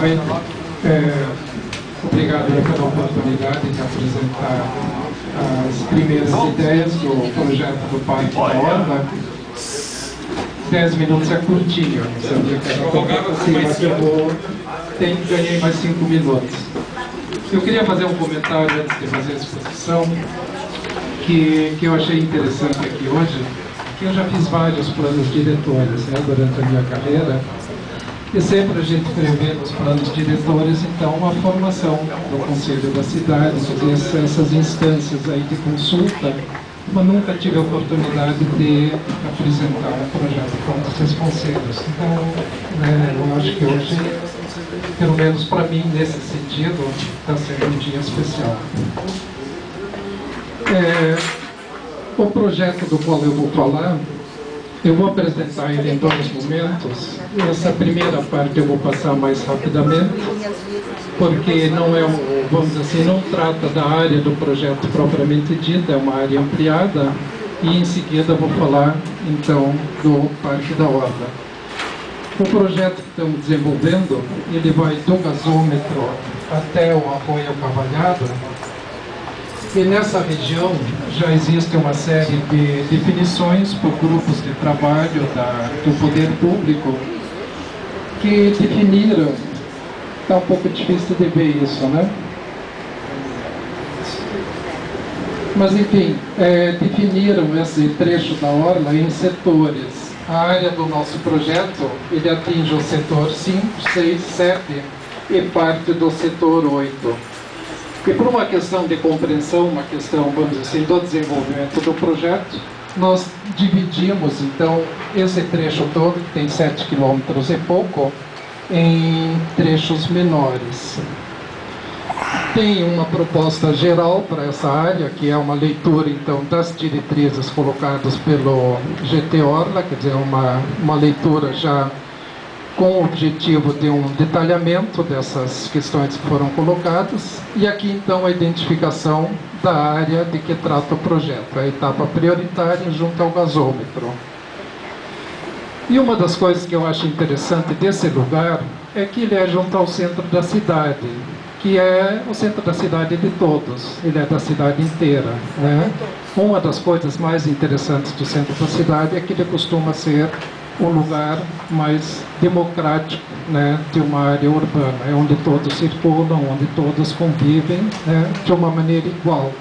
Bem, obrigado pela oportunidade de apresentar as primeiras ideias do projeto do Parque da Orla. 10 minutos é curtinho, não sabia que era tão assim, mas ganhei mais 5 minutos. Eu queria fazer um comentário antes de fazer a exposição, que eu achei interessante aqui hoje, que eu já fiz vários planos diretores, né, durante a minha carreira, e sempre a gente prevê nos planos diretores, então, a formação do Conselho da Cidade, essas instâncias aí de consulta, mas nunca tive a oportunidade de apresentar um projeto para esses conselhos. Então, né, eu acho que hoje, pelo menos para mim, nesse sentido, está sendo um dia especial. O projeto do qual eu vou falar, eu vou apresentar ele em 2 momentos. Essa primeira parte eu vou passar mais rapidamente, porque não é vamos dizer assim, não trata da área do projeto propriamente dita, é uma área ampliada, e em seguida vou falar, então, do Parque da Orla. O projeto que estamos desenvolvendo, ele vai do gasômetro até o Arroio Cavalhado, e nessa região já existe uma série de definições por grupos de trabalho do poder público que definiram, está um pouco difícil de ver isso, né? Mas enfim, definiram esse trecho da Orla em setores. A área do nosso projeto, ele atinge o setor 5, 6, 7 e parte do setor 8. E por uma questão de compreensão, uma questão, vamos dizer assim, do desenvolvimento do projeto, nós dividimos, então, esse trecho todo, que tem 7 quilômetros e pouco, em trechos menores. Tem uma proposta geral para essa área, que é uma leitura, então, das diretrizes colocadas pelo GT Orla, quer dizer, uma leitura já com o objetivo de um detalhamento dessas questões que foram colocadas, e aqui então a identificação da área de que trata o projeto, a etapa prioritária junto ao gasômetro. E uma das coisas que eu acho interessante desse lugar é que ele é junto ao centro da cidade, que é o centro da cidade de todos, ele é da cidade inteira, né? Uma das coisas mais interessantes do centro da cidade é que ele costuma ser um lugar mais democrático, né, de uma área urbana, é onde todos circulam, onde todos convivem, né, de uma maneira igual.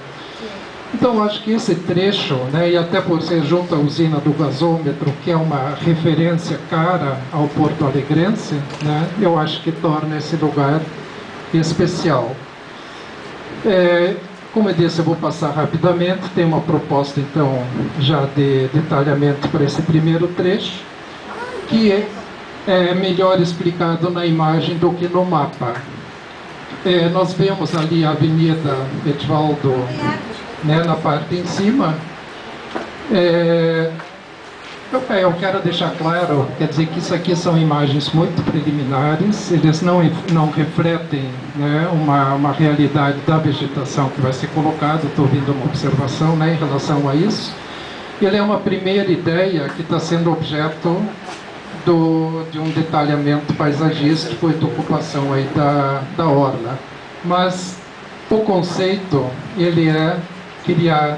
Então, acho que esse trecho, né, e até por ser junto à usina do gasômetro, que é uma referência cara ao Porto Alegrense, né, eu acho que torna esse lugar especial. Como eu disse, eu vou passar rapidamente, tem uma proposta, então, já de detalhamento para esse primeiro trecho, que é melhor explicado na imagem do que no mapa. Nós vemos ali a Avenida Edvaldo, né, na parte em cima. Eu quero deixar claro, quer dizer que isso aqui são imagens muito preliminares, eles não refletem, né, uma realidade da vegetação que vai ser colocada. Estou ouvindo uma observação, né, em relação a isso. Ele é uma primeira ideia que está sendo objeto de um detalhamento paisagístico e de ocupação aí da orla. Mas o conceito, ele é criar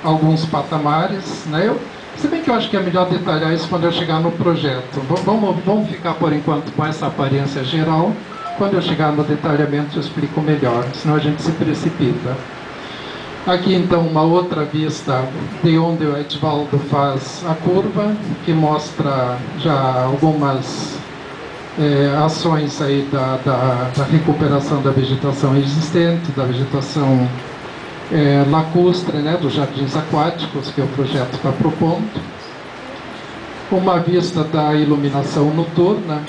alguns patamares, né? Se bem que eu acho que é melhor detalhar isso quando eu chegar no projeto. Vamos ficar por enquanto com essa aparência geral. Quando eu chegar no detalhamento eu explico melhor, senão a gente se precipita. Aqui então uma outra vista de onde o Edvaldo faz a curva, que mostra já algumas ações aí da recuperação da vegetação existente, da vegetação lacustre, né, dos jardins aquáticos que o projeto está propondo. Uma vista da iluminação noturna,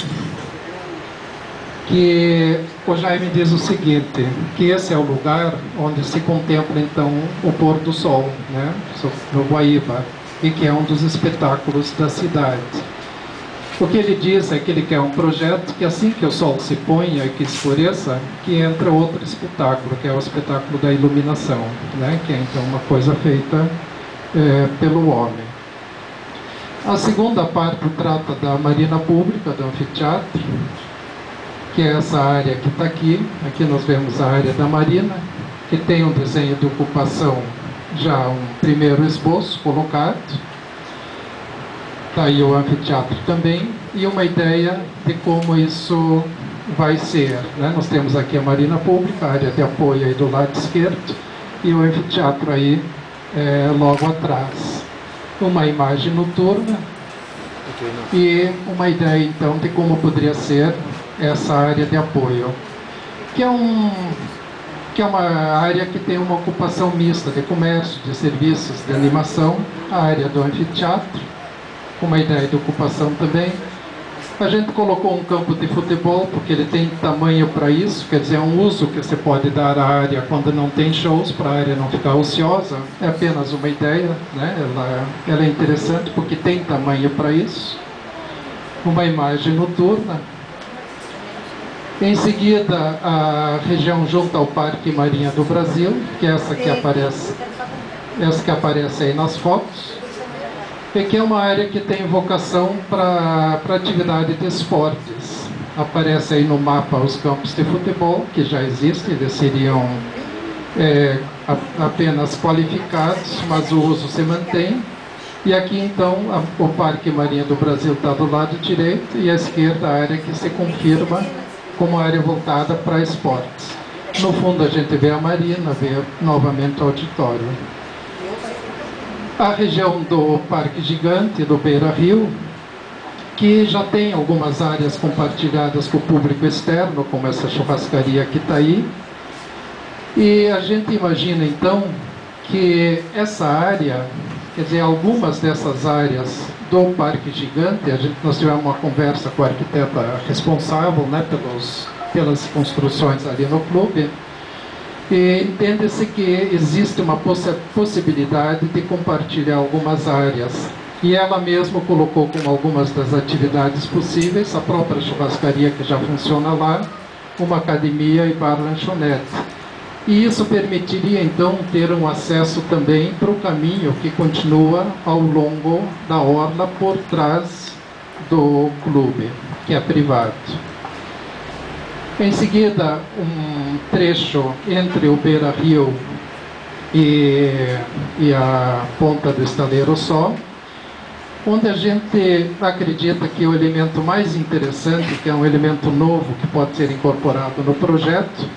que o Jaime diz o seguinte, que esse é o lugar onde se contempla então o pôr do sol, né, no Guaíba, e que é um dos espetáculos da cidade. O que ele diz é que ele quer um projeto que assim que o sol se ponha e que escureça, que entra outro espetáculo, que é o espetáculo da iluminação, né, que é então uma coisa feita pelo homem. A segunda parte trata da marina pública, do anfiteatro, que é essa área que está aqui. Aqui nós vemos a área da Marina, que tem um desenho de ocupação, já um primeiro esboço colocado. Está aí o anfiteatro também, e uma ideia de como isso vai ser, né? Nós temos aqui a Marina Pública, a área de apoio aí do lado esquerdo, e o anfiteatro aí logo atrás. Uma imagem noturna e uma ideia então de como poderia ser essa área de apoio, que é uma área que tem uma ocupação mista de comércio, de serviços, de animação, a área do anfiteatro, uma ideia de ocupação também. A gente colocou um campo de futebol porque ele tem tamanho para isso, quer dizer, é um uso que você pode dar à área quando não tem shows, para a área não ficar ociosa. É apenas uma ideia, né? Ela é interessante porque tem tamanho para isso. Uma imagem noturna. Em seguida, a região junto ao Parque Marinha do Brasil, que é essa que aparece aí nas fotos. E que é uma área que tem vocação para atividade de esportes. Aparece aí no mapa os campos de futebol, que já existem, eles seriam apenas qualificados, mas o uso se mantém. E aqui então o Parque Marinha do Brasil está do lado direito e à esquerda a área que se confirma como área voltada para esportes. No fundo a gente vê a Marina, vê novamente o auditório. A região do Parque Gigante, do Beira Rio, que já tem algumas áreas compartilhadas com o público externo, como essa churrascaria que está aí. E a gente imagina então que essa área, quer dizer, algumas dessas áreas do Parque Gigante, nós tivemos uma conversa com a arquiteta responsável, né, pelas construções ali no clube, e entende-se que existe uma possibilidade de compartilhar algumas áreas. E ela mesma colocou como algumas das atividades possíveis a própria churrascaria que já funciona lá, uma academia e bar lanchonete. E isso permitiria então ter um acesso também para o caminho que continua ao longo da orla por trás do clube, que é privado. Em seguida, um trecho entre o Beira Rio e a ponta do Estaleiro Só, onde a gente acredita que o elemento mais interessante, que é um elemento novo que pode ser incorporado no projeto,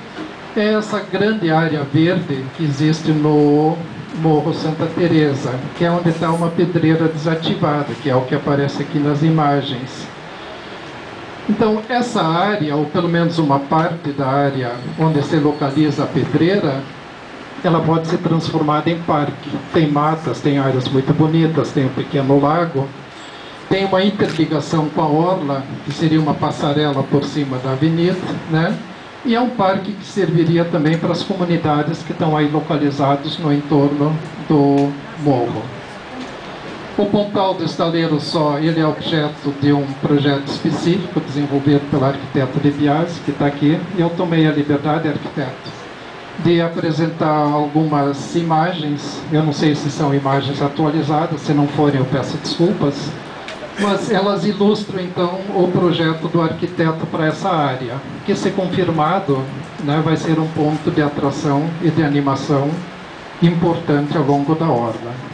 é essa grande área verde que existe no Morro Santa Teresa, que é onde está uma pedreira desativada, que é o que aparece aqui nas imagens. Então, essa área, ou pelo menos uma parte da área onde se localiza a pedreira, ela pode ser transformada em parque. Tem matas, tem áreas muito bonitas, tem um pequeno lago, tem uma interligação com a orla, que seria uma passarela por cima da avenida, né? E é um parque que serviria também para as comunidades que estão aí localizados no entorno do morro. O Pontal do Estaleiro Só, ele é objeto de um projeto específico desenvolvido pelo arquiteto Libiase, que está aqui, e eu tomei a liberdade, arquiteto, de apresentar algumas imagens. Eu não sei se são imagens atualizadas, se não forem eu peço desculpas, mas elas ilustram então o projeto do arquiteto para essa área, que, se confirmado, né, vai ser um ponto de atração e de animação importante ao longo da orla.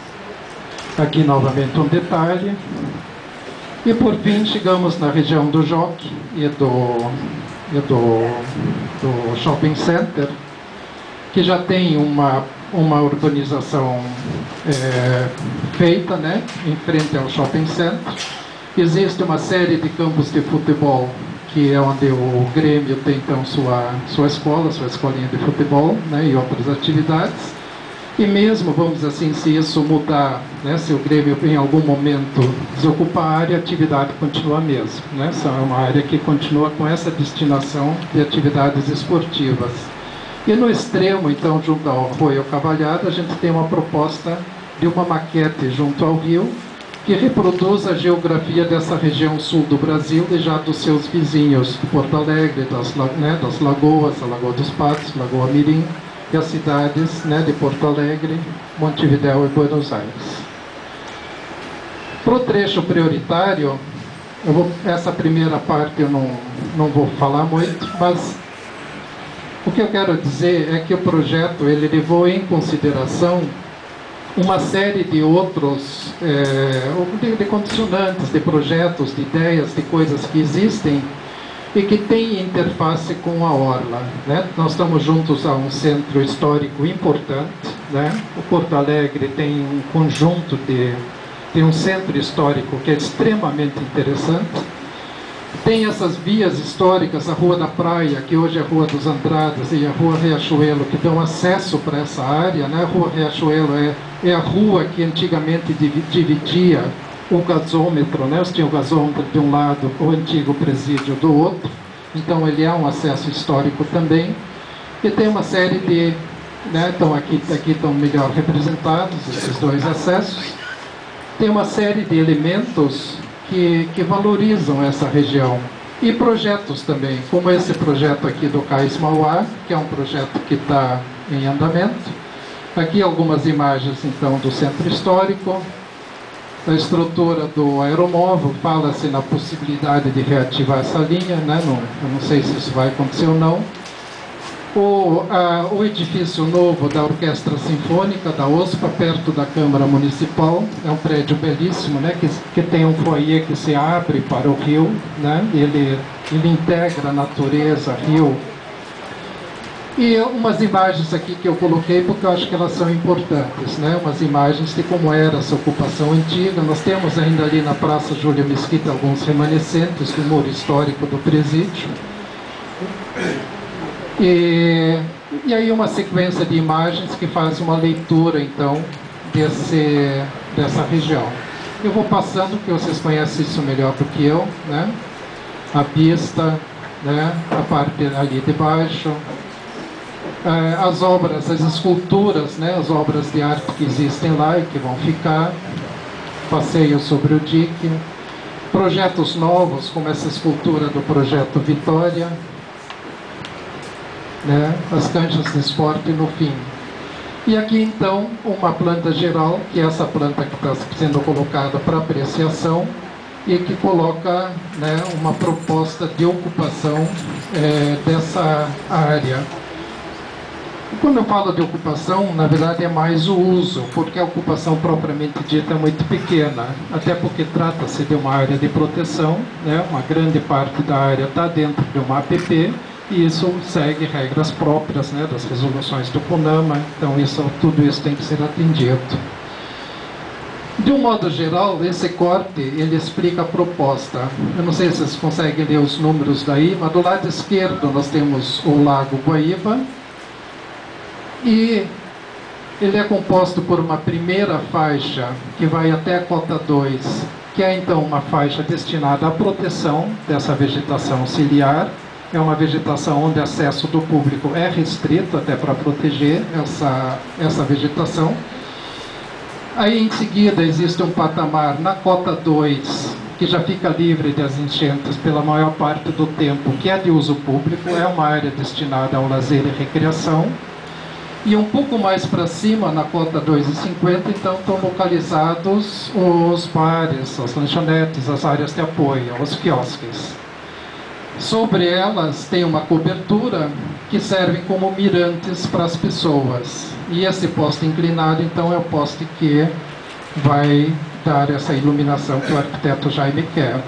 Aqui novamente um detalhe. E por fim chegamos na região do Jockey e do Shopping Center, que já tem uma urbanização feita, né, em frente ao Shopping Center. Existe uma série de campos de futebol, que é onde o Grêmio tem então sua escolinha de futebol, né, e outras atividades. E mesmo, vamos dizer assim, se isso mudar, né, se o Grêmio em algum momento desocupar a área, a atividade continua a mesma, né? É uma área que continua com essa destinação de atividades esportivas. E no extremo, então, junto ao Arroio Cavalhada, a gente tem uma proposta de uma maquete junto ao rio, que reproduz a geografia dessa região sul do Brasil e já dos seus vizinhos, de Porto Alegre, das lagoas, a Lagoa dos Patos, Lagoa Mirim, e as cidades, né, de Porto Alegre, Montevidéu e Buenos Aires. Para o trecho prioritário, essa primeira parte eu não vou falar muito, mas o que eu quero dizer é que o projeto ele levou em consideração uma série de outros de condicionantes, de projetos, de ideias, de coisas que existem e que têm interface com a Orla, né? Nós estamos juntos a um centro histórico importante, né? O Porto Alegre tem um conjunto tem um centro histórico que é extremamente interessante. Tem essas vias históricas, a Rua da Praia, que hoje é a Rua dos Andradas, e a Rua Riachuelo, que dão acesso para essa área, né? A Rua Riachuelo é a rua que antigamente dividia o gasômetro, né? Você tinha o gasômetro de um lado, o antigo presídio do outro, então ele é um acesso histórico também. E tem uma série de, né? Então aqui estão melhor representados esses dois acessos. Tem uma série de elementos que valorizam essa região. E projetos também, como esse projeto aqui do Cais Mauá, que é um projeto que está em andamento. Aqui algumas imagens, então, do centro histórico. A estrutura do aeromóvel, fala-se na possibilidade de reativar essa linha, né? Eu não sei se isso vai acontecer ou não. O edifício novo da Orquestra Sinfônica da OSPA, perto da Câmara Municipal, é um prédio belíssimo, né? que tem um foyer que se abre para o rio, né? Ele integra a natureza, rio. E umas imagens aqui que eu coloquei porque eu acho que elas são importantes, né? Umas imagens de como era essa ocupação antiga. Nós temos ainda ali na Praça Júlia Mesquita alguns remanescentes do muro histórico do presídio. E aí uma sequência de imagens que faz uma leitura, então, dessa região. Eu vou passando, porque vocês conhecem isso melhor do que eu, né? A pista, né? A parte ali de baixo, as obras, as esculturas, né? As obras de arte que existem lá e que vão ficar, passeio sobre o dique, projetos novos, como essa escultura do Projeto Vitória, né? As canchas de esporte no fim. E aqui então uma planta geral, que é essa planta que está sendo colocada para apreciação e que coloca, né, uma proposta de ocupação dessa área. E quando eu falo de ocupação, na verdade é mais o uso, porque a ocupação propriamente dita é muito pequena, até porque trata-se de uma área de proteção, né? Uma grande parte da área está dentro de uma APP, e isso segue regras próprias, né, das resoluções do CONAMA, então tudo isso tem que ser atendido. De um modo geral, esse corte, ele explica a proposta. Eu não sei se vocês conseguem ler os números daí, mas do lado esquerdo nós temos o Lago Guaíba, e ele é composto por uma primeira faixa que vai até a cota 2, que é então uma faixa destinada à proteção dessa vegetação ciliar. É uma vegetação onde o acesso do público é restrito, até para proteger essa vegetação. Aí, em seguida, existe um patamar na cota 2, que já fica livre das enchentes pela maior parte do tempo, que é de uso público, é uma área destinada ao lazer e recreação. E um pouco mais para cima, na cota 2,50, então, estão localizados os bares, as lanchonetes, as áreas de apoio, os quiosques. Sobre elas tem uma cobertura que serve como mirantes para as pessoas. E esse poste inclinado, então, é o poste que vai dar essa iluminação que o arquiteto Jaime quer.